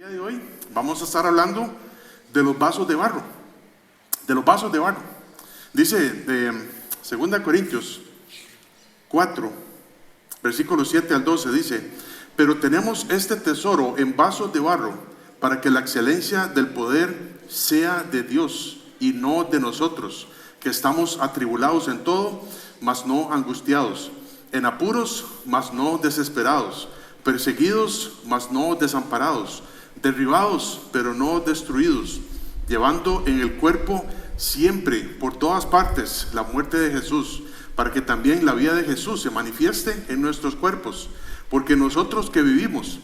día de hoy vamos a estar hablando de los vasos de barro, de los vasos de barro. Dice de 2 Corintios 4, versículos 7 al 12, dice: pero tenemos este tesoro en vasos de barro, para que la excelencia del poder sea de Dios y no de nosotros, que estamos atribulados en todo, mas no angustiados, en apuros, mas no desesperados, perseguidos, mas no desamparados, derribados, pero no destruidos, llevando en el cuerpo siempre, por todas partes, la muerte de Jesús, para que también la vida de Jesús se manifieste en nuestros cuerpos. Porque nosotros que vivimos,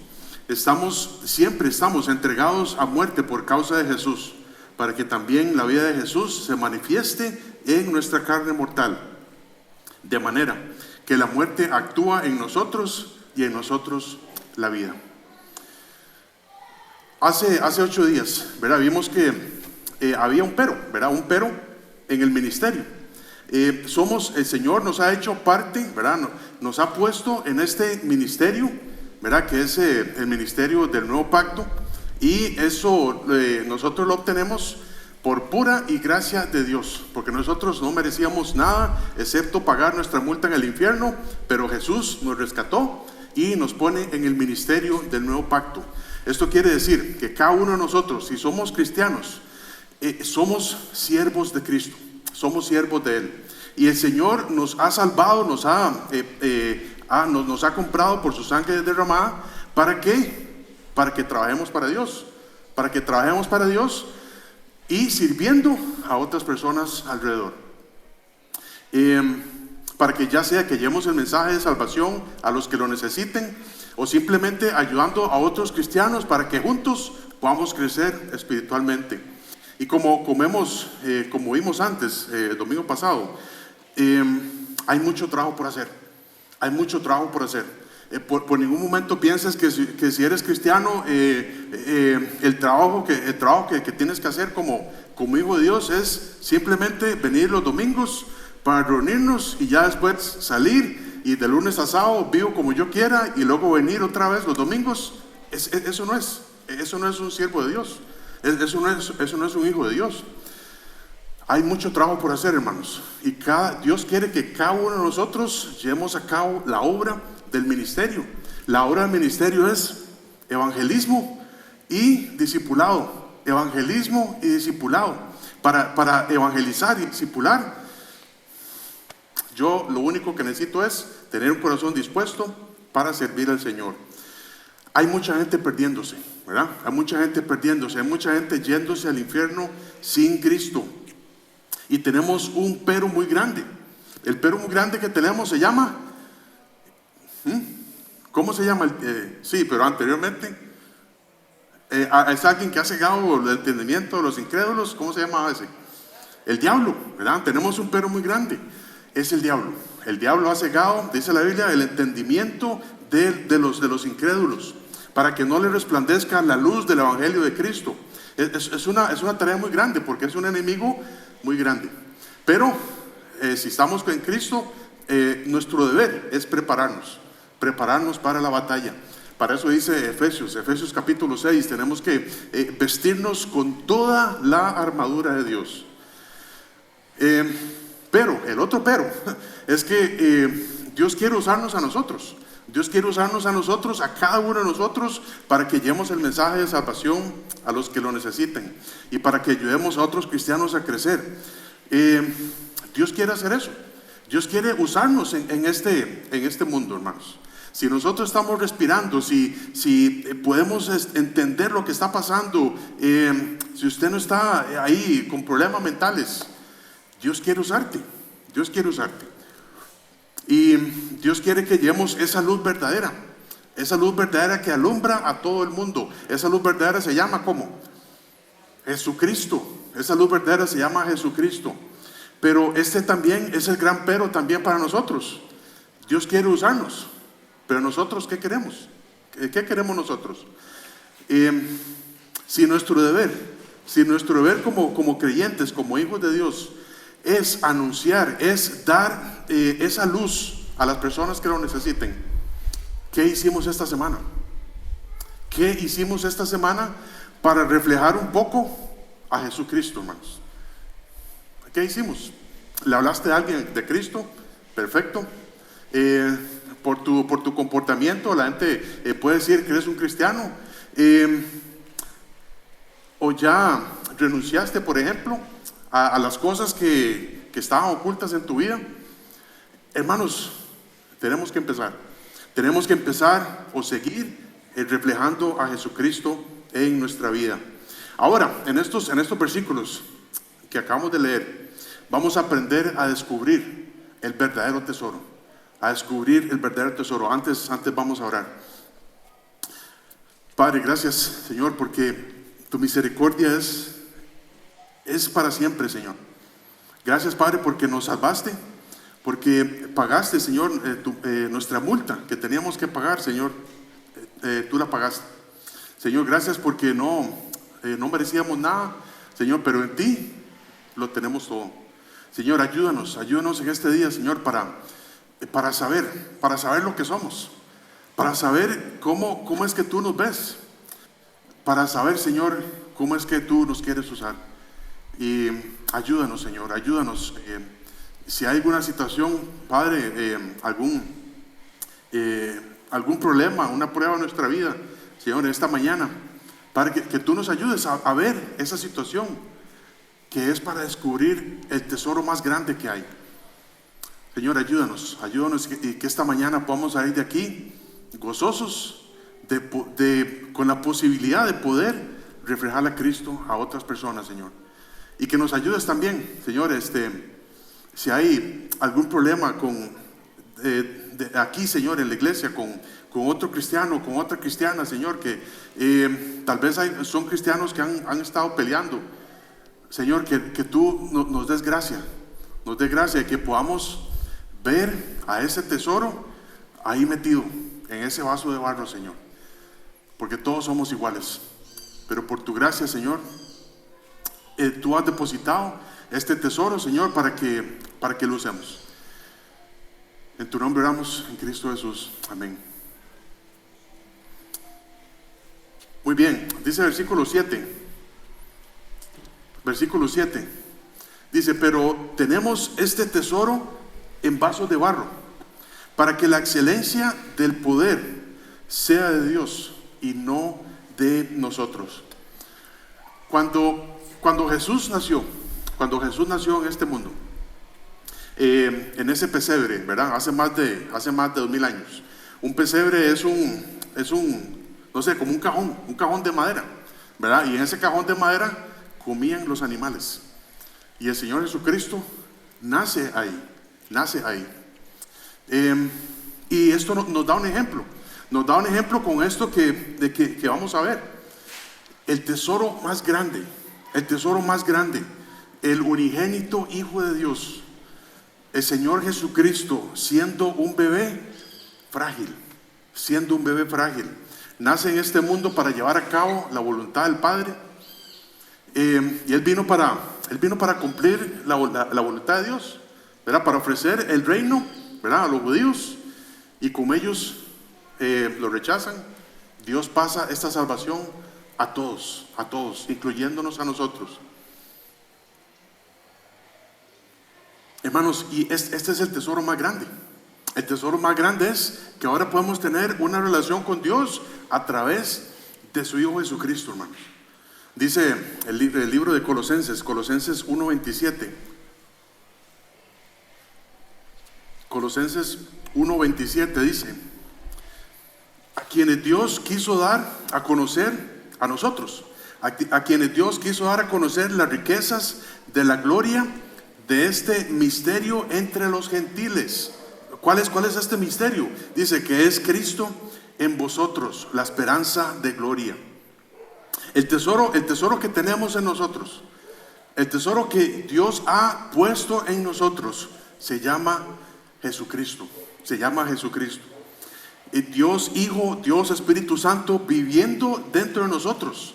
siempre estamos entregados a muerte por causa de Jesús, para que también la vida de Jesús se manifieste en nuestra carne mortal, de manera que la muerte actúa en nosotros y en nosotros la vida. Hace 8 días, ¿verdad? Vimos que había un pero, ¿verdad? Un pero en el ministerio. El Señor nos ha hecho parte, ¿verdad? Nos ha puesto en este ministerio, ¿verdad? Que es el ministerio del nuevo pacto, y eso nosotros lo obtenemos por pura y gracia de Dios, porque nosotros no merecíamos nada excepto pagar nuestra multa en el infierno, pero Jesús nos rescató y nos pone en el ministerio del nuevo pacto. Esto quiere decir que cada uno de nosotros, si somos cristianos, somos siervos de Cristo, somos siervos de Él. Y el Señor nos ha salvado, nos ha comprado por su sangre derramada. ¿Para qué? Para que trabajemos para Dios, para que trabajemos para Dios y sirviendo a otras personas alrededor. Para que ya sea que llevemos el mensaje de salvación a los que lo necesiten, o simplemente ayudando a otros cristianos para que juntos podamos crecer espiritualmente. Y como vimos antes, el domingo pasado, hay mucho trabajo por hacer. Hay mucho trabajo por hacer. Por ningún momento pienses que si eres cristiano, el trabajo que tienes que hacer como hijo de Dios es simplemente venir los domingos para reunirnos y ya después salir, y de lunes a sábado vivo como yo quiera y luego venir otra vez los domingos. Eso no es un siervo de Dios. Eso no es un hijo de Dios. Hay mucho trabajo por hacer, hermanos, y Dios quiere que cada uno de nosotros llevemos a cabo la obra del ministerio. La obra del ministerio es evangelismo y discipulado. Evangelismo y discipulado. Para evangelizar y discipular, yo lo único que necesito es tener un corazón dispuesto para servir al Señor. Hay mucha gente perdiéndose, ¿verdad? Hay mucha gente perdiéndose, hay mucha gente yéndose al infierno sin Cristo. Y tenemos un pero muy grande. El pero muy grande que tenemos se llama, ¿cómo se llama? Sí, pero anteriormente es alguien que ha cegado el entendimiento de los incrédulos. ¿Cómo se llama ese? El diablo, ¿verdad? Tenemos un pero muy grande. Es el diablo. El diablo ha cegado, dice la Biblia, el entendimiento de los incrédulos, para que no les resplandezca la luz del evangelio de Cristo. Es una tarea muy grande, porque es un enemigo muy grande. Pero si estamos con Cristo, nuestro deber es prepararnos para la batalla. Para eso dice Efesios capítulo 6, tenemos que vestirnos con toda la armadura de Dios. Pero el otro pero es que Dios quiere usarnos a nosotros. Dios quiere usarnos a nosotros, a cada uno de nosotros, para que llevemos el mensaje de salvación a los que lo necesiten y para que ayudemos a otros cristianos a crecer. Dios quiere hacer eso. Dios quiere usarnos en este mundo, hermanos. Si nosotros estamos respirando, si podemos entender lo que está pasando, si usted no está ahí con problemas mentales, Dios quiere usarte. Dios quiere usarte. Y Dios quiere que llevemos esa luz verdadera que alumbra a todo el mundo. Esa luz verdadera se llama ¿cómo? Jesucristo. Esa luz verdadera se llama Jesucristo. Pero este también es el gran pero también para nosotros. Dios quiere usarnos, pero nosotros ¿qué queremos? ¿Qué queremos nosotros? Si nuestro deber como creyentes, como hijos de Dios, es anunciar, es dar esa luz a las personas que lo necesiten, ¿qué hicimos esta semana? ¿Qué hicimos esta semana para reflejar un poco a Jesucristo, hermanos? ¿Qué hicimos? ¿Le hablaste a alguien de Cristo? Perfecto. Por tu comportamiento la gente puede decir que eres un cristiano. O ya renunciaste, por ejemplo, a las cosas que estaban ocultas en tu vida. Hermanos, tenemos que empezar o seguir reflejando a Jesucristo en nuestra vida. Ahora, en estos versículos que acabamos de leer, vamos a aprender a descubrir el verdadero tesoro. Antes vamos a orar. Padre, gracias, Señor, porque tu misericordia es para siempre, Señor. Gracias, Padre, porque nos salvaste, porque pagaste, Señor, nuestra multa que teníamos que pagar, Señor. Tú la pagaste. Señor, gracias porque no merecíamos nada, Señor, pero en ti lo tenemos todo. Señor, ayúdanos en este día, Señor, para saber lo que somos, para saber cómo es que tú nos ves, para saber, Señor, cómo es que tú nos quieres usar. Y ayúdanos, Señor, si hay alguna situación, Padre, algún problema, una prueba en nuestra vida, Señor, esta mañana, para que tú nos ayudes a ver esa situación, que es para descubrir el tesoro más grande que hay. Señor, ayúdanos y que esta mañana podamos salir de aquí gozosos, con la posibilidad de poder reflejar a Cristo a otras personas, Señor. Y que nos ayudes también, Señor, si hay algún problema aquí, Señor, en la iglesia, con otro cristiano, con otra cristiana, Señor, que tal vez son cristianos que han estado peleando, Señor, que tú nos des gracia, y que podamos ver a ese tesoro ahí metido en ese vaso de barro, Señor, porque todos somos iguales, pero por tu gracia, Señor, tú has depositado este tesoro, Señor, para que lo usemos. En tu nombre oramos, en Cristo Jesús, amén. Muy bien, dice versículo 7. Versículo 7 dice: pero tenemos este tesoro en vasos de barro, para que la excelencia del poder sea de Dios y no de nosotros. Cuando Jesús nació en este mundo, en ese pesebre, ¿verdad? Hace más de 2000 años. Un pesebre es no sé, como un cajón de madera, ¿verdad? Y en ese cajón de madera comían los animales. Y el Señor Jesucristo nace ahí. Y esto nos da un ejemplo. Nos da un ejemplo con esto que vamos a ver. El tesoro más grande, el unigénito Hijo de Dios, el Señor Jesucristo, siendo un bebé frágil, nace en este mundo para llevar a cabo la voluntad del Padre. Y Él vino para cumplir la voluntad de Dios, ¿verdad? Para ofrecer el reino, ¿verdad?, a los judíos. Y como ellos lo rechazan, Dios pasa esta salvación a todos, incluyéndonos a nosotros. Hermanos, y este es el tesoro más grande. El tesoro más grande es que ahora podemos tener una relación con Dios a través de su Hijo Jesucristo, hermanos. Dice el libro de Colosenses 1:27. Colosenses 1:27 dice: a quienes Dios quiso dar a conocer a nosotros, a quienes Dios quiso dar a conocer las riquezas de la gloria de este misterio entre los gentiles. ¿Cuál es este misterio? Dice que es Cristo en vosotros, la esperanza de gloria. El tesoro que tenemos en nosotros, el tesoro que Dios ha puesto en nosotros, se llama Jesucristo. Y Dios Hijo, Dios Espíritu Santo viviendo dentro de nosotros,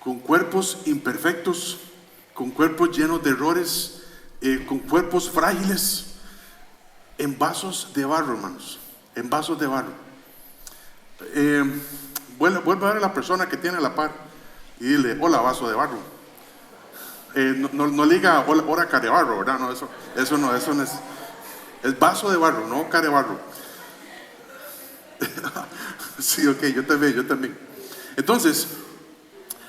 con cuerpos imperfectos, con cuerpos llenos de errores, con cuerpos frágiles, en vasos de barro, hermanos, en vasos de barro. vuelve a ver a la persona que tiene a la par y dile, hola, vaso de barro. No le diga, hola, care barro, ¿verdad? No, eso no es vaso de barro, no care barro. Sí, ok, yo también. Entonces,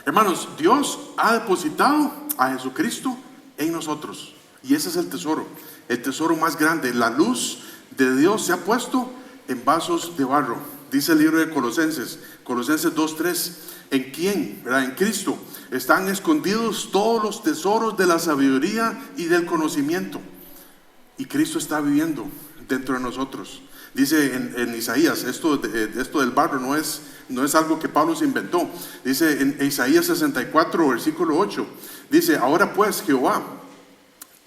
hermanos, Dios ha depositado a Jesucristo en nosotros. Y ese es el tesoro más grande. La luz de Dios se ha puesto en vasos de barro. Dice el libro de Colosenses 2:3, en quién, ¿verdad? En Cristo, están escondidos todos los tesoros de la sabiduría y del conocimiento. Y Cristo está viviendo dentro de nosotros. Dice en Isaías, esto del barro no es algo que Pablo se inventó. Dice en Isaías 64, versículo 8, dice, ahora pues, Jehová,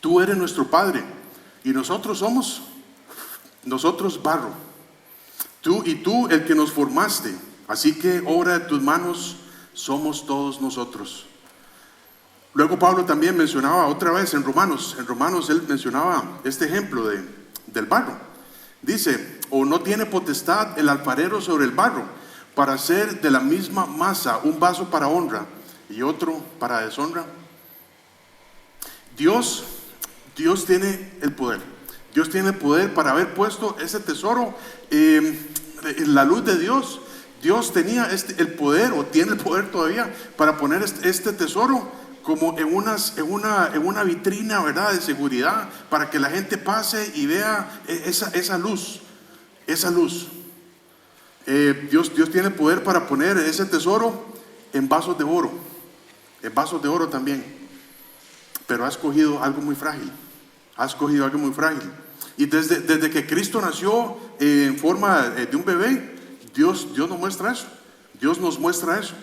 tú eres nuestro Padre, y nosotros somos barro. Tú el que nos formaste, así que obra de tus manos somos todos nosotros. Luego Pablo también mencionaba otra vez en Romanos él mencionaba este ejemplo del barro. Dice, o no tiene potestad el alfarero sobre el barro, para hacer de la misma masa un vaso para honra y otro para deshonra. Dios tiene el poder. Dios tiene el poder para haber puesto ese tesoro en la luz de Dios. Dios tenía el poder, o tiene el poder todavía, para poner este tesoro como en una vitrina, ¿verdad?, de seguridad, para que la gente pase y vea esa luz. Dios tiene el poder para poner ese tesoro en vasos de oro también. Pero ha escogido algo muy frágil. Y desde que Cristo nació en forma de un bebé, Dios nos muestra eso.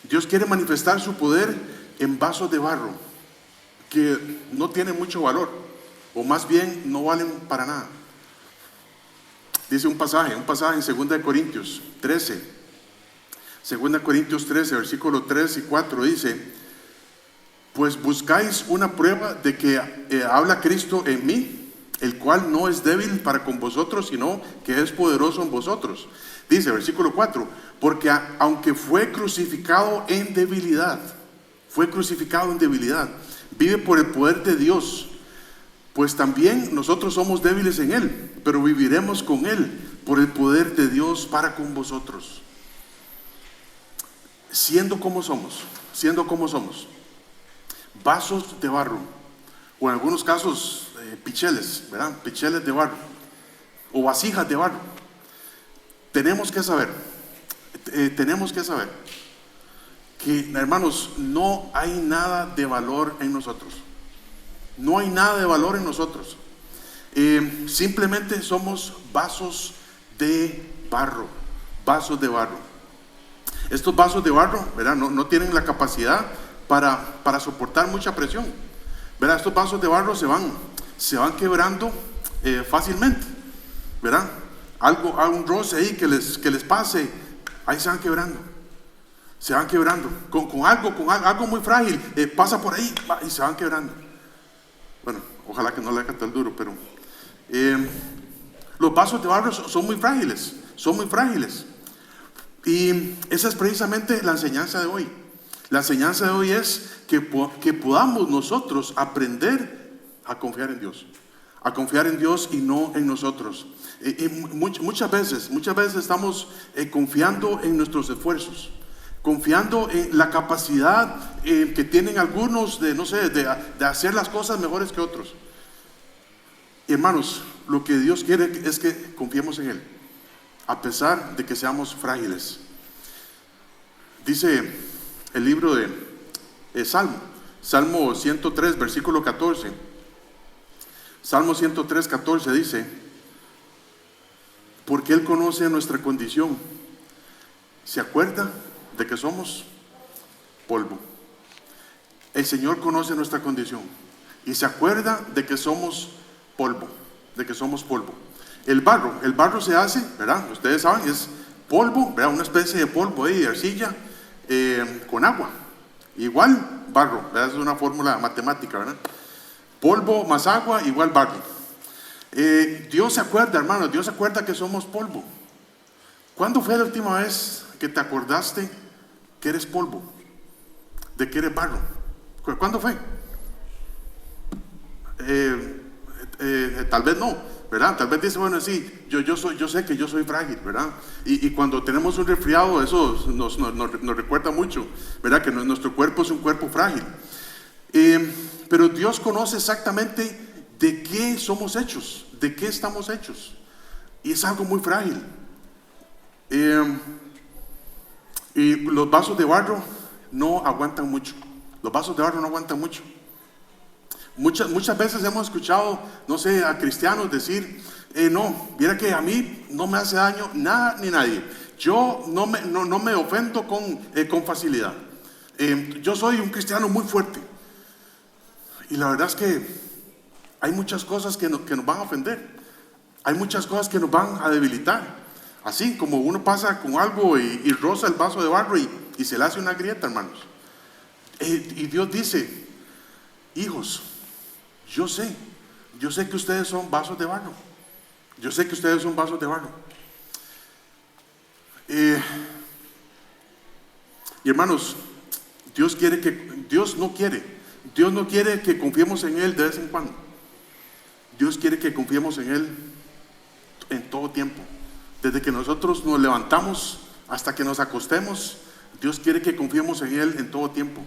Dios quiere manifestar su poder en vasos de barro que no tienen mucho valor, o más bien no valen para nada. Dice un pasaje en 2 Corintios 13, versículo 3 y 4, dice, pues buscáis una prueba de que habla Cristo en mí, el cual no es débil para con vosotros, sino que es poderoso en vosotros. Dice, versículo 4, porque aunque fue crucificado en debilidad, vive por el poder de Dios, pues también nosotros somos débiles en Él, pero viviremos con Él por el poder de Dios para con vosotros. Siendo como somos, vasos de barro, o en algunos casos picheles, ¿verdad? Picheles de barro, o vasijas de barro. Tenemos que saber que, hermanos, no hay nada de valor en nosotros. Simplemente somos vasos de barro. Estos vasos de barro, ¿verdad?, no tienen la capacidad para soportar mucha presión, ¿verdad? Estos vasos de barro se van quebrando fácilmente, ¿verdad? Un roce ahí que les pase, ahí se van quebrando. Con algo muy frágil, pasa por ahí y se van quebrando. Bueno, ojalá que no le haga tan duro, pero los vasos de barro son muy frágiles. Y esa es precisamente la enseñanza de hoy. La enseñanza de hoy es que podamos nosotros aprender a confiar en Dios y no en nosotros. Muchas veces estamos confiando en nuestros esfuerzos, confiando en la capacidad que tienen algunos de hacer las cosas mejores que otros. Hermanos, lo que Dios quiere es que confiemos en Él, a pesar de que seamos frágiles. Dice el libro de Salmo 103, versículo 14. Salmo 103, 14 dice, porque Él conoce nuestra condición, se acuerda de que somos polvo. El Señor conoce nuestra condición y se acuerda de que somos polvo. El barro se hace, ¿verdad? Ustedes saben, es polvo, ¿verdad? Una especie de polvo ahí, de arcilla, con agua. Igual barro, ¿verdad? Es una fórmula matemática, ¿verdad? Polvo más agua igual barro. Dios se acuerda, hermanos, Dios se acuerda que somos polvo. ¿Cuándo fue la última vez que te acordaste que eres polvo, de que eres barro? ¿Cuándo fue? Tal vez no, ¿verdad? Tal vez dice, bueno, sí, yo sé que yo soy frágil, ¿verdad? Y cuando tenemos un resfriado, eso nos recuerda mucho, ¿verdad? Que nuestro cuerpo es un cuerpo frágil. Pero Dios conoce exactamente de qué somos hechos, de qué estamos hechos. Y es algo muy frágil. Y los vasos de barro no aguantan mucho. Los vasos de barro no aguantan mucho. Muchas veces hemos escuchado, no sé, a cristianos decir, no, mira que a mí no me hace daño nada ni nadie. Yo no me ofendo con facilidad. Yo soy un cristiano muy fuerte. Y la verdad es que hay muchas cosas que nos van a ofender. Hay muchas cosas que nos van a debilitar. Así como uno pasa con algo y roza el vaso de barro y se le hace una grieta, hermanos. Y Dios dice, hijos, yo sé que ustedes son vasos de barro. Yo sé que ustedes son vasos de barro. Y hermanos, Dios no quiere que confiemos en Él de vez en cuando. Dios quiere que confiemos en Él en todo tiempo. Desde que nosotros nos levantamos hasta que nos acostemos, Dios quiere que confiemos en Él en todo tiempo.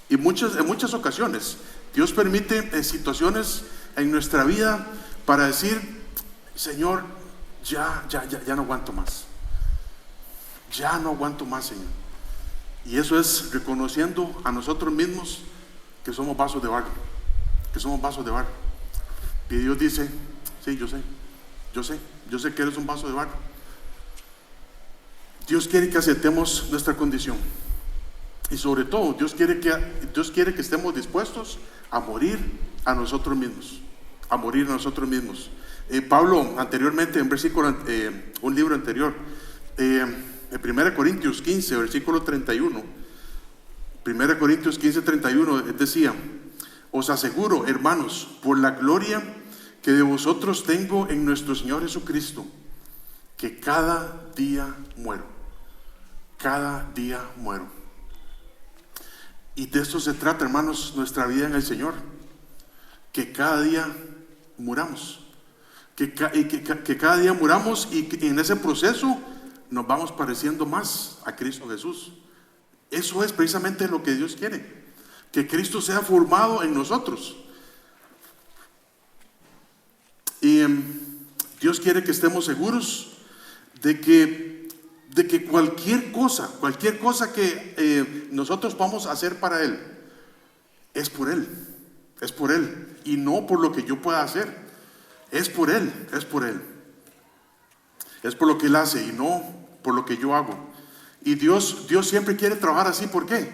Y en muchas ocasiones Dios permite situaciones en nuestra vida para decir, Señor, ya no aguanto más. Ya no aguanto más, Señor. Y eso es reconociendo a nosotros mismos que somos vasos de barro. Que somos vasos de barro. Y Dios dice, sí, yo sé que eres un vaso de barro. Dios quiere que aceptemos nuestra condición. Y sobre todo, Dios quiere que estemos dispuestos a morir a nosotros mismos. A morir a nosotros mismos. Pablo, anteriormente, en un libro anterior, en 1 Corintios 15, versículo 31, 1 Corintios 15, 31, decía, os aseguro, hermanos, por la gloria que de vosotros tengo en nuestro Señor Jesucristo, que cada día muero. Cada día muero. Y de esto se trata, hermanos, nuestra vida en el Señor. Que cada día muramos. Que cada día muramos y que en ese proceso nos vamos pareciendo más a Cristo Jesús. Eso es precisamente lo que Dios quiere. Que Cristo sea formado en nosotros. Y Dios quiere que estemos seguros de que cualquier cosa que nosotros vamos a hacer para Él, es por Él, y no por lo que yo pueda hacer, es por Él, es por lo que Él hace y no por lo que yo hago. Y Dios siempre quiere trabajar así. ¿Por qué?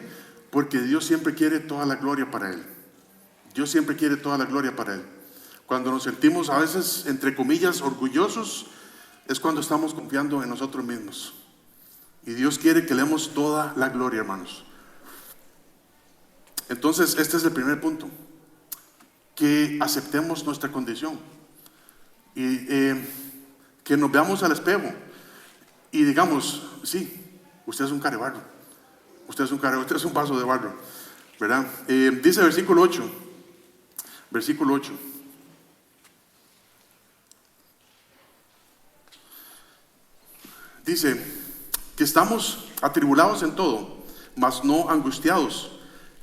Porque Dios siempre quiere toda la gloria para Él. Dios siempre quiere toda la gloria para Él. Cuando nos sentimos a veces, entre comillas, orgullosos, es cuando estamos confiando en nosotros mismos. Y Dios quiere que le demos toda la gloria, hermanos. Entonces, este es el primer punto. Que aceptemos nuestra condición. Y que nos veamos al espejo y digamos, sí, usted es un carebarro. Usted es un vaso de barro, ¿verdad? Dice versículo 8. Versículo 8. Dice que estamos atribulados en todo, mas no angustiados,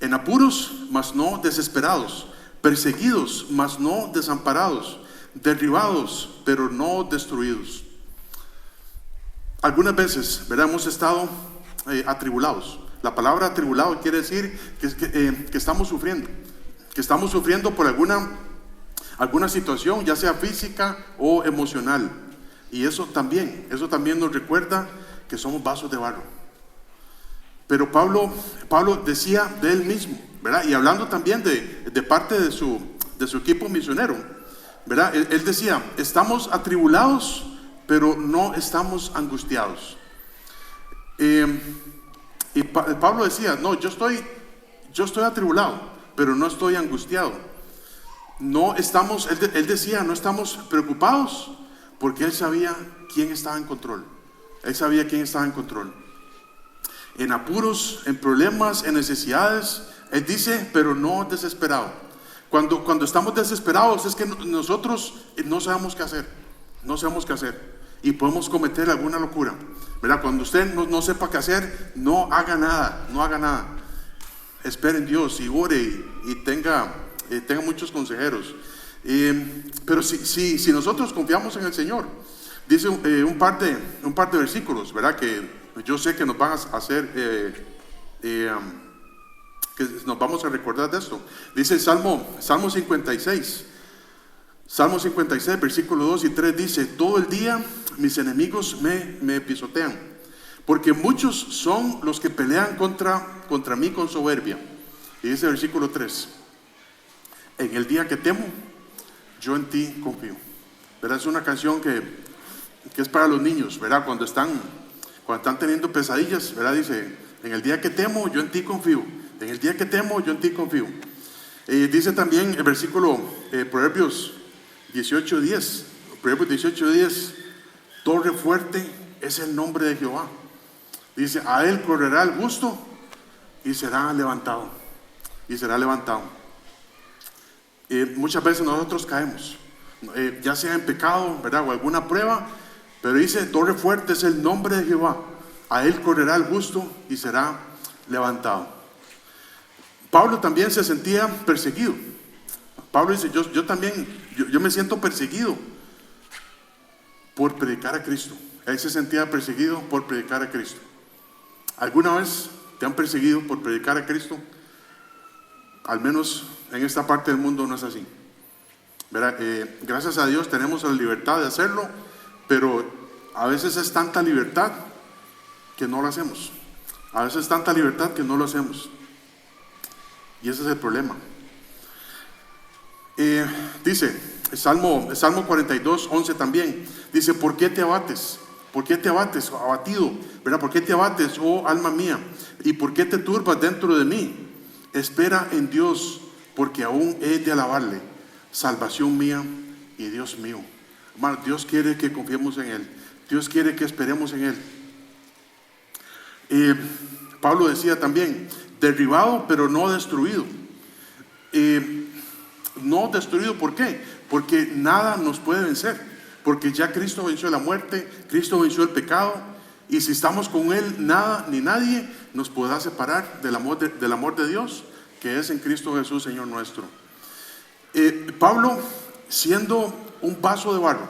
en apuros, mas no desesperados, perseguidos, mas no desamparados, derribados, pero no destruidos. Algunas veces, ¿verdad?, hemos estado atribulados. La palabra atribulado quiere decir que estamos sufriendo por alguna situación, ya sea física o emocional. Y eso también nos recuerda que somos vasos de barro. Pero Pablo decía de él mismo, ¿verdad? Y hablando también de parte de su equipo misionero, ¿verdad? Él decía, estamos atribulados, pero no estamos angustiados. Y Pablo decía, no, yo estoy atribulado, pero no estoy angustiado. No estamos, él decía, no estamos preocupados, porque Él sabía quién estaba en control. Él sabía quién estaba en control. En apuros, en problemas, en necesidades, Él dice, pero no desesperado. Cuando estamos desesperados es que nosotros no sabemos qué hacer. No sabemos qué hacer. Y podemos cometer alguna locura, ¿verdad? Cuando usted no sepa qué hacer, no haga nada, no haga nada. Espere en Dios y ore y tenga muchos consejeros. Pero si nosotros confiamos en el Señor, dice un par de versículos, ¿verdad? Que yo sé que nos van a hacer, que nos vamos a recordar de esto. Dice el Salmo 56. Salmo 56, versículo 2 y 3 dice: todo el día mis enemigos me pisotean, porque muchos son los que pelean contra mí con soberbia. Y dice el versículo 3: en el día que temo, yo en ti confío. ¿Verdad? Es una canción que es para los niños, ¿verdad? Cuando están teniendo pesadillas, ¿verdad? Dice: en el día que temo, yo en ti confío. En el día que temo, yo en ti confío. Dice también el versículo, Proverbios 18:10. Proverbios 18:10: torre fuerte es el nombre de Jehová. Dice: a Él correrá el justo y será levantado. Y será levantado. Muchas veces nosotros caemos, ya sea en pecado, ¿verdad? O alguna prueba. Pero dice: torre fuerte es el nombre de Jehová. A Él correrá el justo y será levantado. Pablo también se sentía perseguido. Pablo dice: yo también me siento perseguido por predicar a Cristo. Él se sentía perseguido por predicar a Cristo. ¿Alguna vez te han perseguido por predicar a Cristo? Al menos en esta parte del mundo no es así, ¿verdad? Gracias a Dios tenemos la libertad de hacerlo, pero a veces es tanta libertad que no lo hacemos. A veces es tanta libertad que no lo hacemos. Y ese es el problema. Dice Salmo 42:11 también. Dice: ¿por qué te abates? ¿Por qué te abates, abatido? ¿Verdad? ¿Por qué te abates, oh alma mía? ¿Y por qué te turbas dentro de mí? Espera en Dios, porque aún he de alabarle, salvación mía y Dios mío. Hermano, Dios quiere que confiemos en Él. Dios quiere que esperemos en Él. Pablo decía también: derribado pero no destruido. No destruido, ¿por qué? Porque nada nos puede vencer. Porque ya Cristo venció la muerte, Cristo venció el pecado. Y si estamos con Él, nada ni nadie nos podrá separar del amor de Dios, que es en Cristo Jesús, Señor nuestro. Pablo siendo un vaso de barro,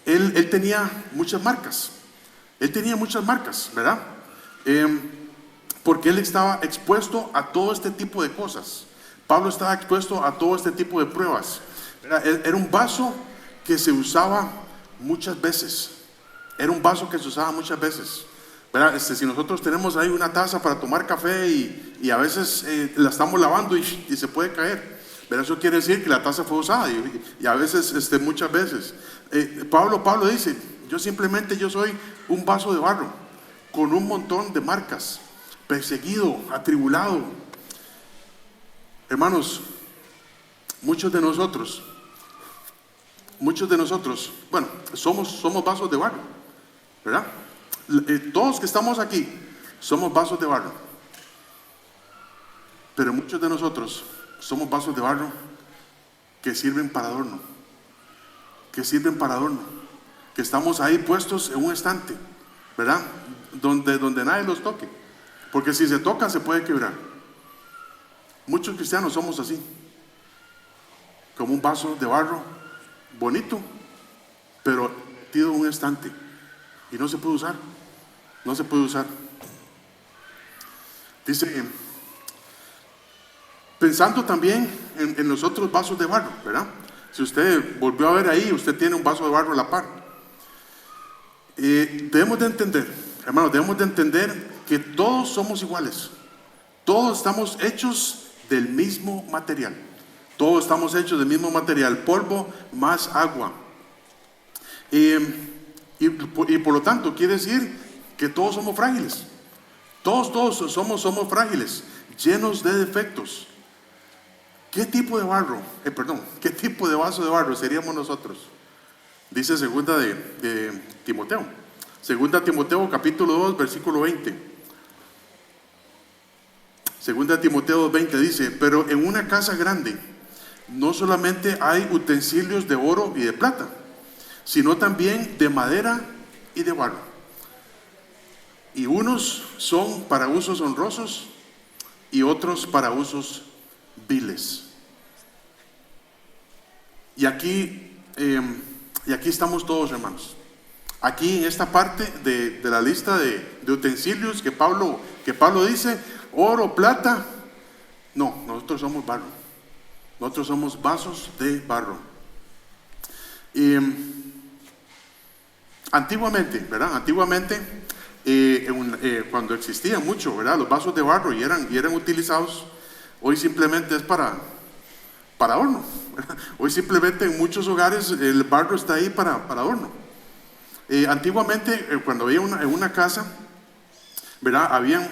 él tenía muchas marcas. Él tenía muchas marcas, ¿verdad? Porque él estaba expuesto a todo este tipo de cosas. Pablo estaba expuesto a todo este tipo de pruebas, ¿verdad? Era un vaso que se usaba muchas veces. ¿Verdad? Si nosotros tenemos ahí una taza para tomar café y a veces la estamos lavando y se puede caer, ¿verdad? Eso quiere decir que la taza fue usada y a veces, muchas veces. Pablo dice: yo soy un vaso de barro con un montón de marcas, perseguido, atribulado. Hermanos, muchos de nosotros, bueno, somos vasos de barro, ¿verdad? Todos que estamos aquí somos vasos de barro, pero muchos de nosotros somos vasos de barro que sirven para adorno, que estamos ahí puestos en un estante, ¿verdad? Donde nadie los toque, porque si se tocan se puede quebrar. Muchos cristianos somos así, como un vaso de barro bonito, pero metido en un estante y no se puede usar. Dice, pensando también en los otros vasos de barro, ¿verdad? Si usted volvió a ver ahí, usted tiene un vaso de barro a la par. Debemos de entender, hermanos, que todos somos iguales. Todos estamos hechos del mismo material. Polvo más agua. Y por lo tanto quiere decir que todos somos frágiles. Todos somos frágiles, llenos de defectos, ¿Qué tipo de barro? ¿Qué tipo de vaso de barro seríamos nosotros? Dice segunda de Timoteo. Segunda Timoteo capítulo 2, versículo 20. Segunda Timoteo 20 dice: pero en una casa grande no solamente hay utensilios de oro y de plata, sino también de madera y de barro. Y unos son para usos honrosos y otros para usos viles. Y aquí estamos todos, hermanos. Aquí en esta parte de la lista de utensilios que Pablo dice, oro, plata, no, nosotros somos barro. Nosotros somos vasos de barro. Antiguamente, ¿verdad? Cuando existían mucho, ¿verdad?, los vasos de barro y eran utilizados, hoy simplemente es para adorno. Hoy simplemente en muchos hogares el barro está ahí para adorno. Antiguamente, cuando había en una casa, ¿verdad?, habían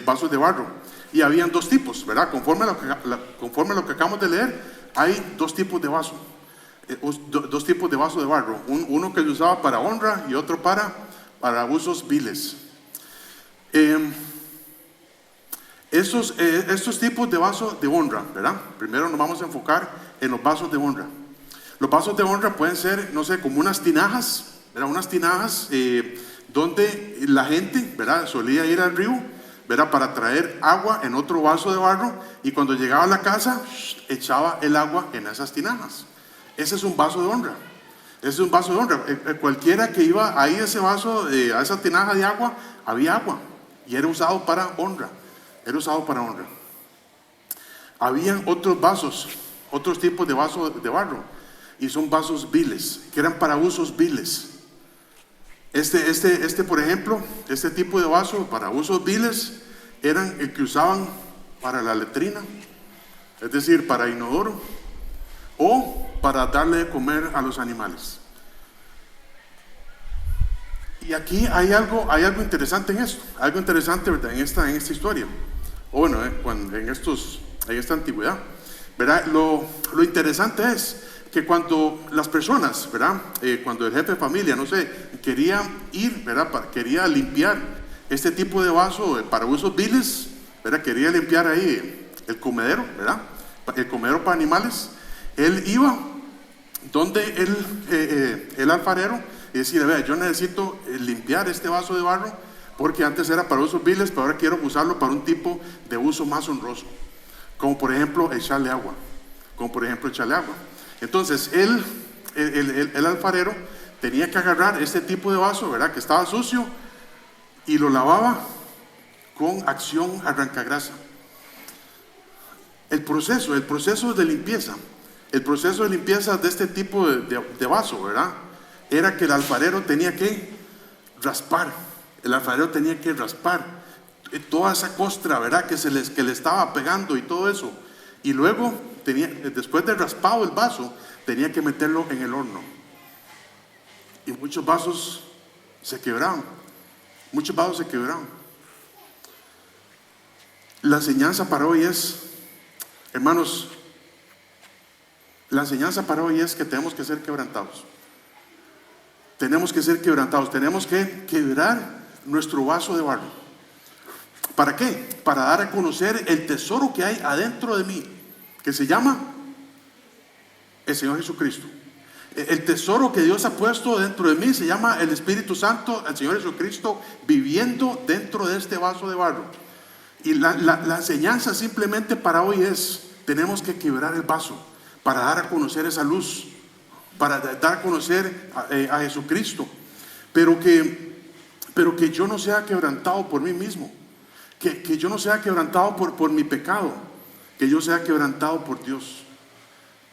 vasos de barro y habían dos tipos, ¿verdad? Conforme a lo que acabamos de leer, hay dos tipos de vaso. Dos tipos de vaso de barro, uno que se usaba para honra y otro para usos viles. Estos tipos de vasos de honra, ¿verdad? Primero nos vamos a enfocar en los vasos de honra. Los vasos de honra pueden ser, no sé, como unas tinajas, ¿verdad? Unas tinajas donde la gente, ¿verdad?, solía ir al río, ¿verdad?, para traer agua en otro vaso de barro, y cuando llegaba a la casa echaba el agua en esas tinajas. Ese es un vaso de honra. Ese es un vaso de honra. Cualquiera que iba ahí a ese vaso, a esa tinaja de agua, había agua y era usado para honra. Era usado para honra. Habían otros vasos, otros tipos de vasos de barro, y son vasos viles, que eran para usos viles. Por ejemplo, este tipo de vaso para usos viles eran el que usaban para la letrina, es decir, para inodoro, o para darle de comer a los animales. Y aquí hay algo interesante en esto, algo interesante, ¿verdad?, en esta historia, o bueno, en esta antigüedad, ¿verdad? Lo interesante es que cuando las personas, ¿verdad?, cuando el jefe de familia, no sé, quería ir, ¿verdad?, quería limpiar este tipo de vaso para usos viles, ¿verdad?, quería limpiar ahí el comedero, ¿verdad?, el comedero para animales, él iba donde el alfarero y decía: vea, yo necesito limpiar este vaso de barro porque antes era para usos viles, pero ahora quiero usarlo para un tipo de uso más honroso, como por ejemplo echarle agua. Entonces el alfarero tenía que agarrar este tipo de vaso, ¿verdad?, que estaba sucio, y lo lavaba con acción arrancagrasa. El proceso de limpieza de este tipo de vaso, ¿verdad?, era que el alfarero tenía que raspar. Toda esa costra, ¿verdad?, que le estaba pegando y todo eso. Y luego, después de raspado el vaso, tenía que meterlo en el horno. Y muchos vasos se quebraron. La enseñanza para hoy es, hermanos, que tenemos que ser quebrantados. Tenemos que quebrar nuestro vaso de barro. ¿Para qué? Para dar a conocer el tesoro que hay adentro de mí, que se llama el Señor Jesucristo. El tesoro que Dios ha puesto dentro de mí se llama el Espíritu Santo, el Señor Jesucristo viviendo dentro de este vaso de barro. Y la enseñanza simplemente para hoy es: tenemos que quebrar el vaso para dar a conocer esa luz, para dar a conocer a Jesucristo, pero que yo no sea quebrantado por mí mismo, que yo no sea quebrantado por mi pecado, que yo sea quebrantado por Dios.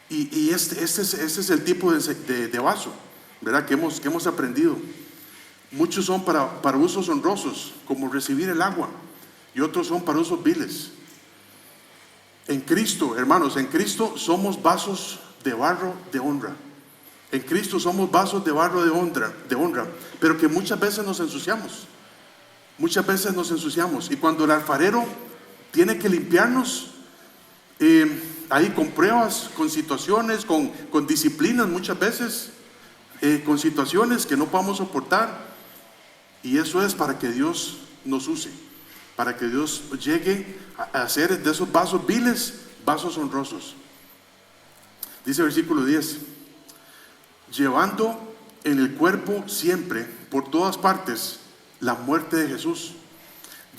Y este es el tipo de vaso, ¿verdad?, que hemos aprendido. Muchos son para usos honrosos, como recibir el agua, y otros son para usos viles. En Cristo, hermanos, somos vasos de barro de honra. En Cristo somos vasos de barro de honra, pero que muchas veces nos ensuciamos. Y cuando el alfarero tiene que limpiarnos, ahí con pruebas, con situaciones, con disciplinas muchas veces, con situaciones que no podamos soportar. Y eso es para que Dios nos use, para que Dios llegue a hacer de esos vasos viles, vasos honrosos. Dice el versículo 10, llevando en el cuerpo siempre, por todas partes, la muerte de Jesús.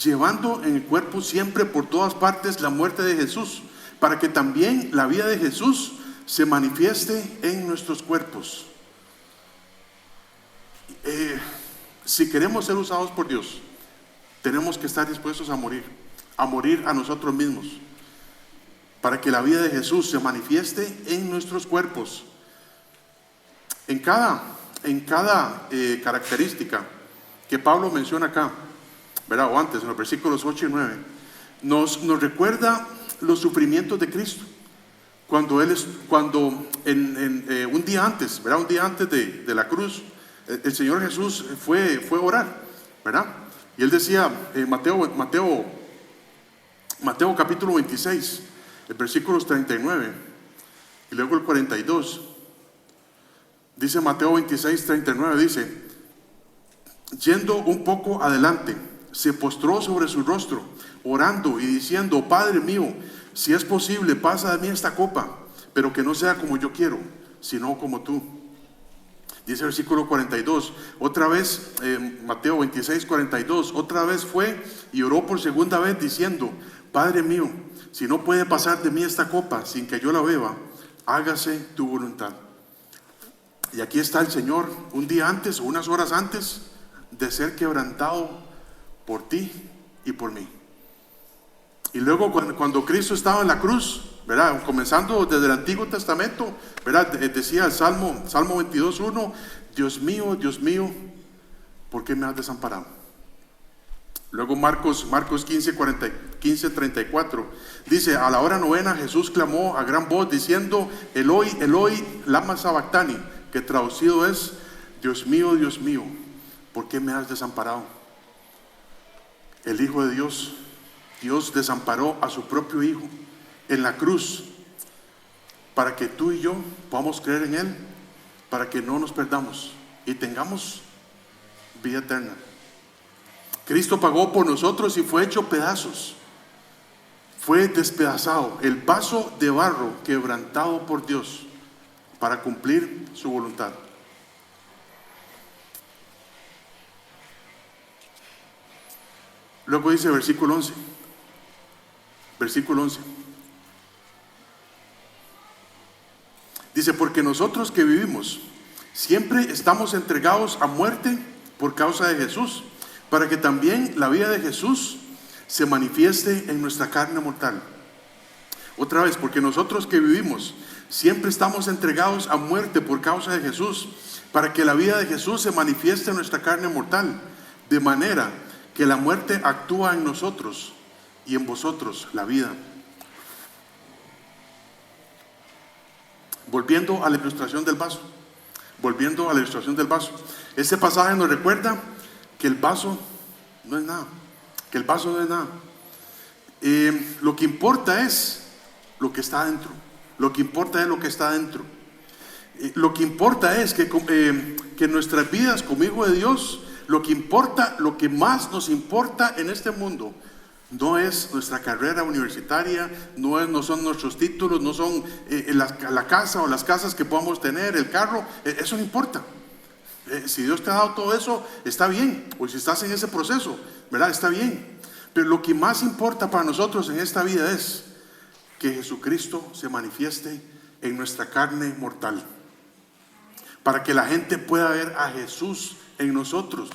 Llevando en el cuerpo siempre, por todas partes, la muerte de Jesús, para que también la vida de Jesús se manifieste en nuestros cuerpos. Si queremos ser usados por Dios, tenemos que estar dispuestos a morir a nosotros mismos, para que la vida de Jesús se manifieste en nuestros cuerpos. En cada característica que Pablo menciona acá, ¿verdad? O antes, en los versículos 8 y 9, nos recuerda los sufrimientos de Cristo. Cuando un día antes, ¿verdad? Un día antes de la cruz, el Señor Jesús fue a orar, ¿verdad? Y él decía, Mateo capítulo 26, el versículos 39 y luego el 42. Dice Mateo 26, 39, dice, yendo un poco adelante, se postró sobre su rostro, orando y diciendo, Padre mío, si es posible, pasa de mí esta copa, pero que no sea como yo quiero, sino como tú. Dice el versículo 42, otra vez, Mateo 26, 42, otra vez fue y oró por segunda vez diciendo, Padre mío, si no puede pasar de mí esta copa sin que yo la beba, hágase tu voluntad. Y aquí está el Señor un día antes o unas horas antes de ser quebrantado por ti y por mí. Y luego cuando Cristo estaba en la cruz, ¿verdad? Comenzando desde el Antiguo Testamento, ¿verdad? Decía el Salmo 22:1, Dios mío, ¿por qué me has desamparado? Luego Marcos 15:34 dice, a la hora novena Jesús clamó a gran voz diciendo, Eloi, Eloi, lama sabactani, que traducido es, Dios mío, ¿por qué me has desamparado? El Hijo de Dios desamparó a su propio Hijo en la cruz para que tú y yo podamos creer en Él, para que no nos perdamos y tengamos vida eterna. Cristo pagó por nosotros y fue hecho pedazos, fue despedazado, el vaso de barro quebrantado por Dios para cumplir su voluntad. Luego dice versículo 11, dice, porque nosotros que vivimos siempre estamos entregados a muerte por causa de Jesús, para que también la vida de Jesús se manifieste en nuestra carne mortal. Otra vez, porque nosotros que vivimos siempre estamos entregados a muerte por causa de Jesús, para que la vida de Jesús se manifieste en nuestra carne mortal, de manera que la muerte actúa en nosotros y en vosotros la vida. Volviendo a la ilustración del vaso, ese pasaje nos recuerda que el vaso no es nada, lo que importa es lo que está dentro, lo que importa es que nuestras vidas como hijo de Dios, lo que más nos importa en este mundo no es nuestra carrera universitaria, no son nuestros títulos, no son la casa o las casas que podamos tener, el carro, eso no importa. Si Dios te ha dado todo eso, está bien, o si estás en ese proceso, ¿verdad? Está bien. Pero lo que más importa para nosotros en esta vida es que Jesucristo se manifieste en nuestra carne mortal, para que la gente pueda ver a Jesús en nosotros.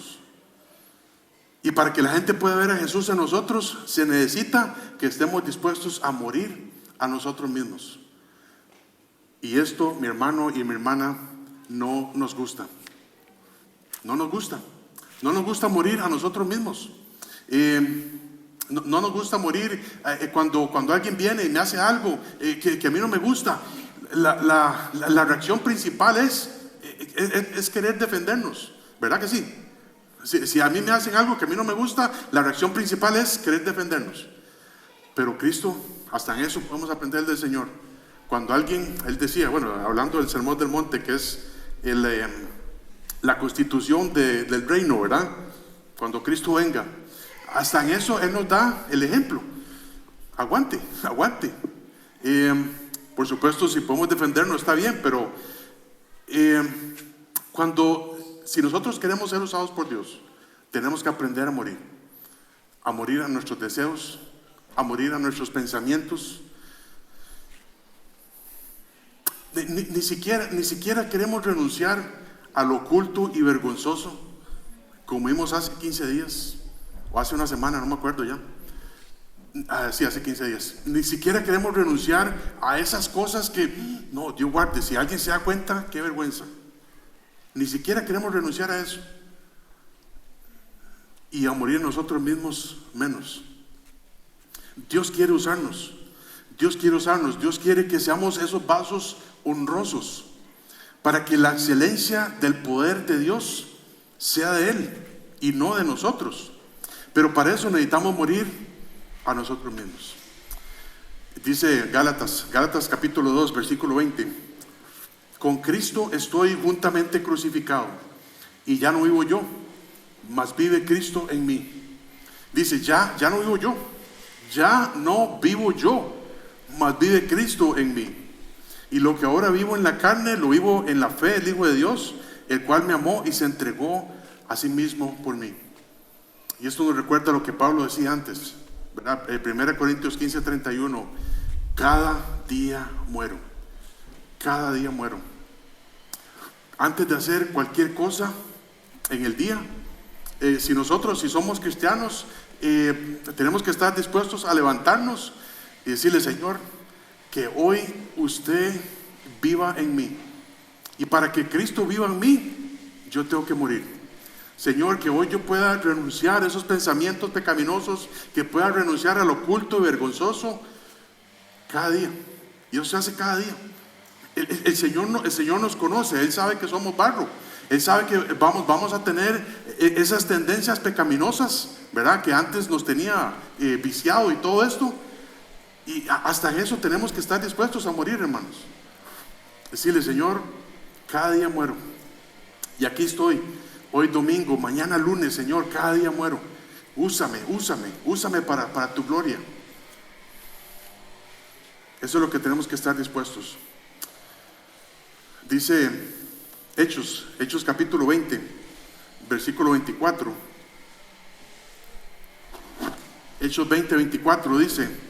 Y para que la gente pueda ver a Jesús en nosotros, se necesita que estemos dispuestos a morir a nosotros mismos. Y esto, mi hermano y mi hermana, no nos gusta. No nos gusta morir a nosotros mismos. No nos gusta morir cuando alguien viene y me hace algo que a mí no me gusta. La reacción principal es querer defendernos, ¿verdad que sí? Si a mí me hacen algo que a mí no me gusta, la reacción principal es querer defendernos. Pero Cristo, hasta en eso podemos aprender del Señor. Cuando él decía, bueno, hablando del Sermón del Monte, que es la constitución del reino, ¿verdad? Cuando Cristo venga, hasta en eso Él nos da el ejemplo. Aguante. Por supuesto, si podemos defendernos está bien, pero si nosotros queremos ser usados por Dios, tenemos que aprender a morir a nuestros deseos, a morir a nuestros pensamientos. Ni siquiera queremos renunciar a lo oculto y vergonzoso, como vimos hace 15 días, o hace una semana, no me acuerdo ya. Sí, hace 15 días. Ni siquiera queremos renunciar a esas cosas que, no, Dios guarde, si alguien se da cuenta, qué vergüenza. Ni siquiera queremos renunciar a eso. Y a morir nosotros mismos menos. Dios quiere usarnos. Dios quiere que seamos esos vasos honrosos, para que la excelencia del poder de Dios sea de Él y no de nosotros. Pero para eso necesitamos morir a nosotros mismos. Dice Gálatas capítulo 2, versículo 20: con Cristo estoy juntamente crucificado, y ya no vivo yo, mas vive Cristo en mí. Dice, ya no vivo yo, mas vive Cristo en mí. Y lo que ahora vivo en la carne, lo vivo en la fe del Hijo de Dios, el cual me amó y se entregó a sí mismo por mí. Y esto nos recuerda lo que Pablo decía antes, ¿verdad? 1 Corintios 15:31: cada día muero. Antes de hacer cualquier cosa en el día, si somos cristianos, tenemos que estar dispuestos a levantarnos y decirle: Señor, que hoy usted viva en mí, y para que Cristo viva en mí, yo tengo que morir. Señor, que hoy yo pueda renunciar a esos pensamientos pecaminosos, que pueda renunciar a lo oculto y vergonzoso cada día. Y eso se hace cada día. El Señor nos conoce, Él sabe que somos barro, Él sabe que vamos a tener esas tendencias pecaminosas, ¿verdad? Que antes nos tenía viciado y todo esto. Y hasta eso tenemos que estar dispuestos a morir, hermanos. Decirle: Señor, cada día muero. Y aquí estoy, hoy domingo, mañana lunes, Señor, cada día muero. Úsame para tu gloria. Eso es lo que tenemos que estar dispuestos. Dice Hechos capítulo 20, versículo 24. Hechos 20:24 dice: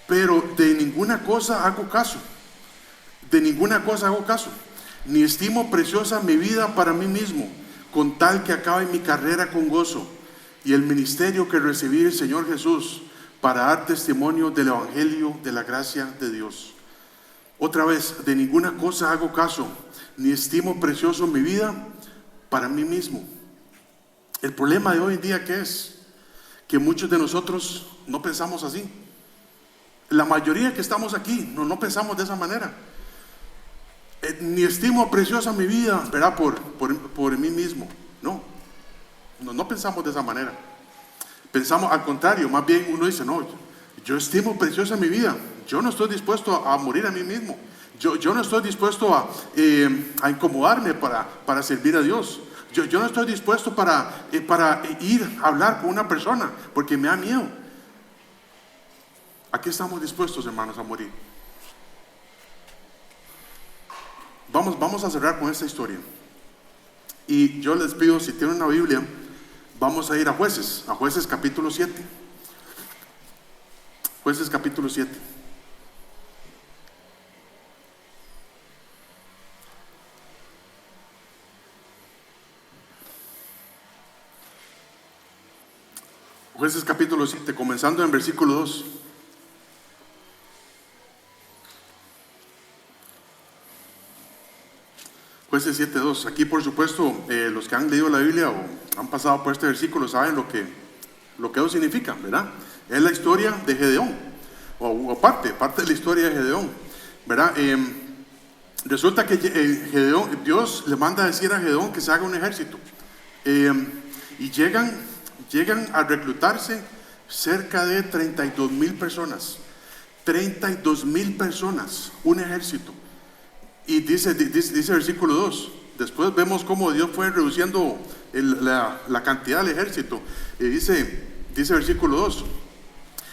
pero de ninguna cosa hago caso, ni estimo preciosa mi vida para mí mismo, con tal que acabe mi carrera con gozo y el ministerio que recibí del Señor Jesús, para dar testimonio del evangelio de la gracia de Dios. Otra vez, de ninguna cosa hago caso, ni estimo precioso mi vida para mí mismo. El problema de hoy en día, ¿qué es? Que muchos de nosotros no pensamos así. La mayoría que estamos aquí no pensamos de esa manera. Ni estimo preciosa mi vida, ¿verdad? Por mí mismo. No pensamos de esa manera. Pensamos al contrario, más bien uno dice: no, yo estimo preciosa mi vida. Yo no estoy dispuesto a morir a mí mismo. Yo no estoy dispuesto a incomodarme para servir a Dios. Yo no estoy dispuesto para ir a hablar con una persona porque me da miedo. Aquí estamos dispuestos, hermanos, a morir. Vamos a cerrar con esta historia. Y yo les pido, si tienen una Biblia, vamos a ir a Jueces capítulo 7. Jueces capítulo 7. Jueces capítulo 7, comenzando en versículo 2. Jueces 7:2. Aquí, por supuesto, los que han leído la Biblia o han pasado por este versículo saben lo que eso significa, ¿verdad? Es la historia de Gedeón, o parte de la historia de Gedeón, ¿verdad? Resulta que Dios le manda a decir a Gedeón que se haga un ejército, y llegan a reclutarse cerca de 32,000 personas. 32,000 personas, un ejército. Y dice versículo 2, después vemos cómo Dios fue reduciendo la cantidad del ejército. Y dice versículo 2,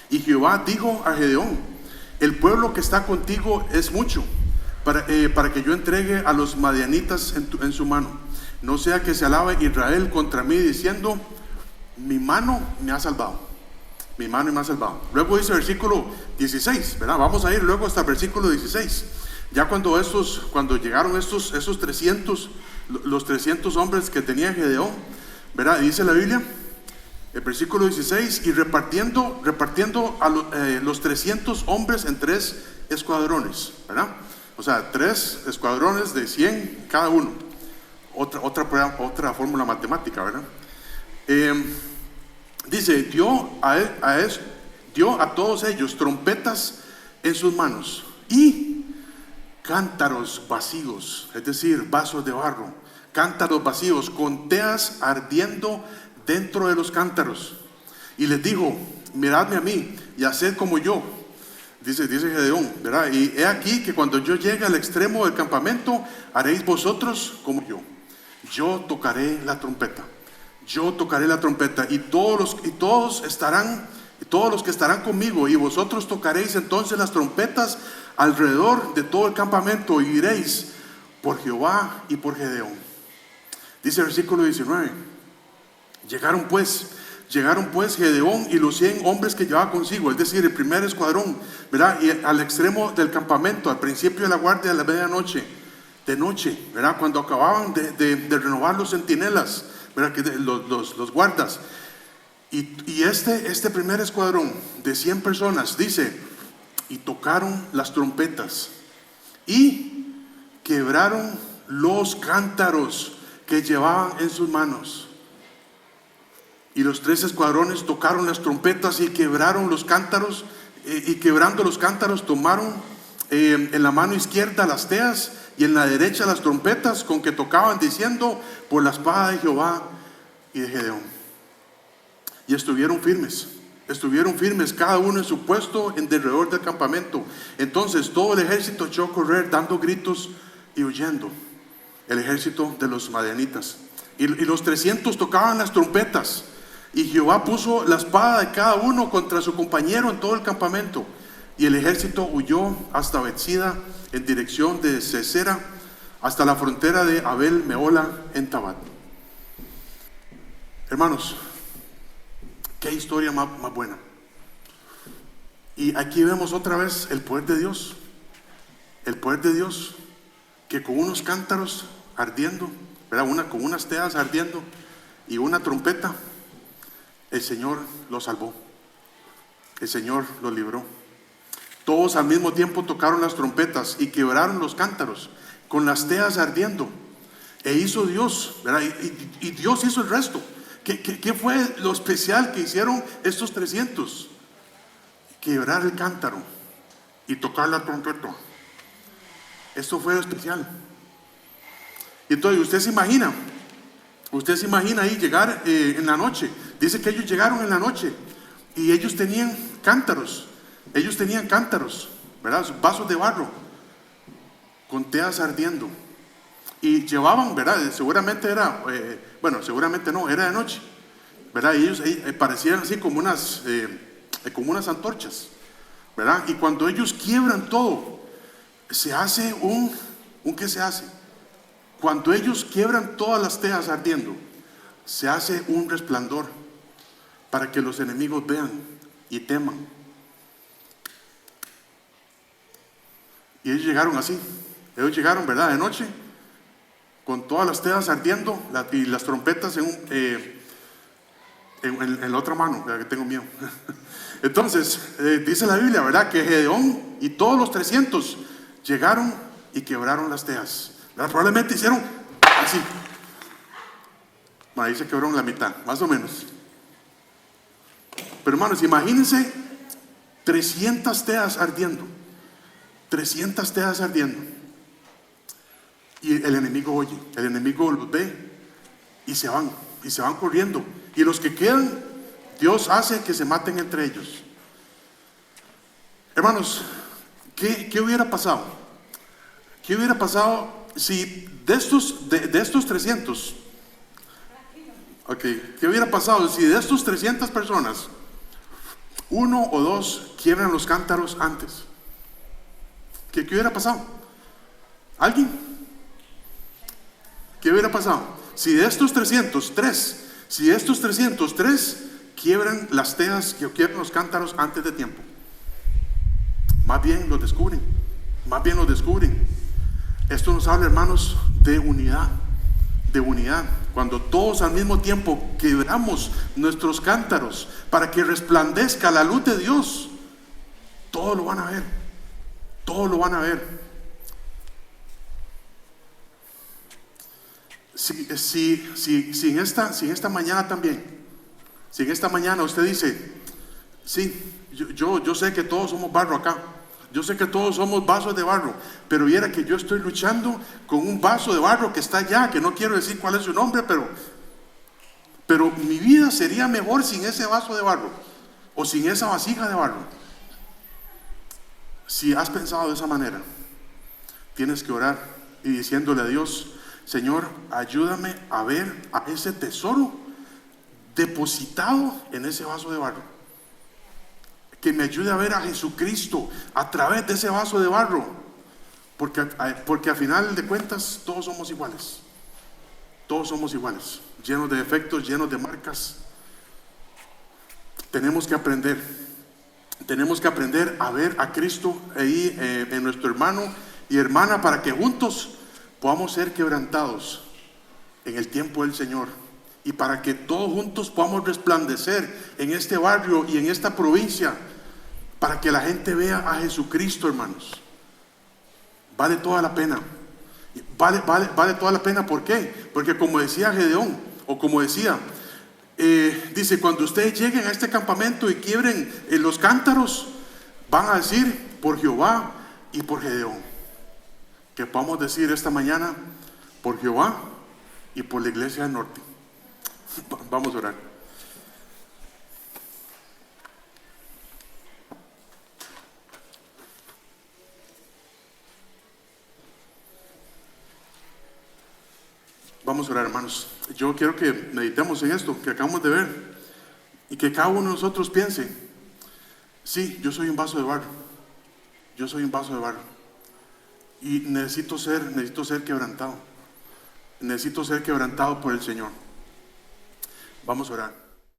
y Jehová dijo a Gedeón: el pueblo que está contigo es mucho, para que yo entregue a los madianitas en su mano. No sea que se alabe Israel contra mí diciendo: mi mano me ha salvado. Mi mano me ha salvado. Luego dice versículo 16, ¿verdad? Vamos a ir luego hasta el versículo 16. Ya cuando llegaron estos 300, los 300 hombres que tenía Gedeón, ¿verdad? Dice la Biblia, el versículo 16, y repartiendo a los 300 hombres en 3 escuadrones, ¿verdad? O sea, 3 escuadrones de 100 cada uno. Otra fórmula matemática, ¿verdad? Dice, dio a todos ellos trompetas en sus manos y cántaros vacíos, es decir, vasos de barro, cántaros vacíos con teas ardiendo dentro de los cántaros. Y les dijo: miradme a mí y haced como yo. Dice Gedeón, ¿verdad? Y he aquí que cuando yo llegue al extremo del campamento, haréis vosotros como yo. Yo tocaré la trompeta. Yo tocaré la trompeta y todos los que estarán conmigo, y vosotros tocaréis entonces las trompetas alrededor de todo el campamento, y diréis: por Jehová y por Gedeón. Dice el versículo 19, llegaron pues Gedeón y los 100 hombres que llevaba consigo, es decir, el primer escuadrón, ¿verdad? Y al extremo del campamento, al principio de la guardia de la medianoche, de noche, ¿verdad? Cuando acababan de renovar los centinelas, ¿verdad? Que los guardas. Y este primer escuadrón de 100 personas, dice, y tocaron las trompetas y quebraron los cántaros que llevaban en sus manos. Y los 3 escuadrones tocaron las trompetas y quebraron los cántaros, y quebrando los cántaros tomaron en la mano izquierda las teas y en la derecha las trompetas con que tocaban, diciendo: por la espada de Jehová y de Gedeón. Y estuvieron firmes cada uno en su puesto en derredor del campamento. Entonces todo el ejército echó a correr dando gritos y huyendo, el ejército de los madianitas. Y los 300 tocaban las trompetas, y Jehová puso la espada de cada uno contra su compañero en todo el campamento. Y el ejército huyó hasta Betsida en dirección de Sesera, hasta la frontera de Abel Mehola en Tabat. Hermanos, qué historia más buena. Y aquí vemos otra vez el poder de Dios. El poder de Dios, que con unos cántaros ardiendo, ¿verdad? Con unas teas ardiendo y una trompeta, el Señor los salvó. El Señor los libró. Todos al mismo tiempo tocaron las trompetas y quebraron los cántaros con las teas ardiendo. E hizo Dios, ¿verdad? Y Dios hizo el resto. ¿Qué fue lo especial que hicieron estos 300? Quebrar el cántaro y tocar la trompeta. Esto fue lo especial. Y entonces usted se imagina ahí llegar en la noche. Dice que ellos llegaron en la noche y ellos tenían cántaros, ¿verdad? Vasos de barro con teas ardiendo. Y llevaban, ¿verdad? Seguramente era, seguramente no, era de noche, ¿verdad? Y ellos parecían así como unas antorchas, ¿verdad? Y cuando ellos quiebran todo, se hace ¿qué se hace? Cuando ellos quiebran todas las teas ardiendo, se hace un resplandor para que los enemigos vean y teman. Y ellos llegaron así, ¿verdad? De noche, con todas las teas ardiendo y las trompetas en la otra mano, que tengo miedo. Entonces, dice la Biblia, ¿verdad? Que Gedeón y todos los 300 llegaron y quebraron las teas. ¿Verdad? Probablemente hicieron así. Ahí se quebraron la mitad, más o menos. Pero hermanos, imagínense 300 teas ardiendo. 300 teas ardiendo. Y el enemigo oye, el enemigo los ve y se van corriendo. Y los que quedan, Dios hace que se maten entre ellos. Hermanos, ¿qué hubiera pasado? ¿Qué hubiera pasado si de estos 300, ok, qué hubiera pasado si de estos 300 personas, uno o dos quiebran los cántaros antes? ¿Qué hubiera pasado? ¿Alguien? ¿Qué hubiera pasado? Si de estos 303 quiebran las teas, que quiebran los cántaros antes de tiempo, más bien los descubren. Esto nos habla, hermanos, de unidad. Cuando todos al mismo tiempo quebramos nuestros cántaros para que resplandezca la luz de Dios, todos lo van a ver. Si en esta mañana también, si en esta mañana usted dice, sí, yo sé que todos somos barro acá, yo sé que todos somos vasos de barro, pero viera que yo estoy luchando con un vaso de barro que está allá, que no quiero decir cuál es su nombre, pero mi vida sería mejor sin ese vaso de barro o sin esa vasija de barro. Si has pensado de esa manera, tienes que orar y diciéndole a Dios: Señor, ayúdame a ver a ese tesoro depositado en ese vaso de barro. Que me ayude a ver a Jesucristo a través de ese vaso de barro. Porque al final de cuentas todos somos iguales. Llenos de defectos, llenos de marcas. Tenemos que aprender a ver a Cristo ahí en nuestro hermano y hermana, para que juntos podamos ser quebrantados en el tiempo del Señor, y para que todos juntos podamos resplandecer en este barrio y en esta provincia, para que la gente vea a Jesucristo, hermanos. Vale toda la pena. Vale toda la pena. ¿Por qué? Porque como decía Gedeón, dice: cuando ustedes lleguen a este campamento y quiebren los cántaros, van a decir: por Jehová y por Gedeón. Que podamos decir esta mañana: por Jehová y por la Iglesia del Norte. Vamos a orar. Vamos a orar, hermanos. Yo quiero que meditemos en esto que acabamos de ver, y que cada uno de nosotros piense: sí, yo soy un vaso de barro. Y necesito ser quebrantado. Necesito ser quebrantado por el Señor. Vamos a orar.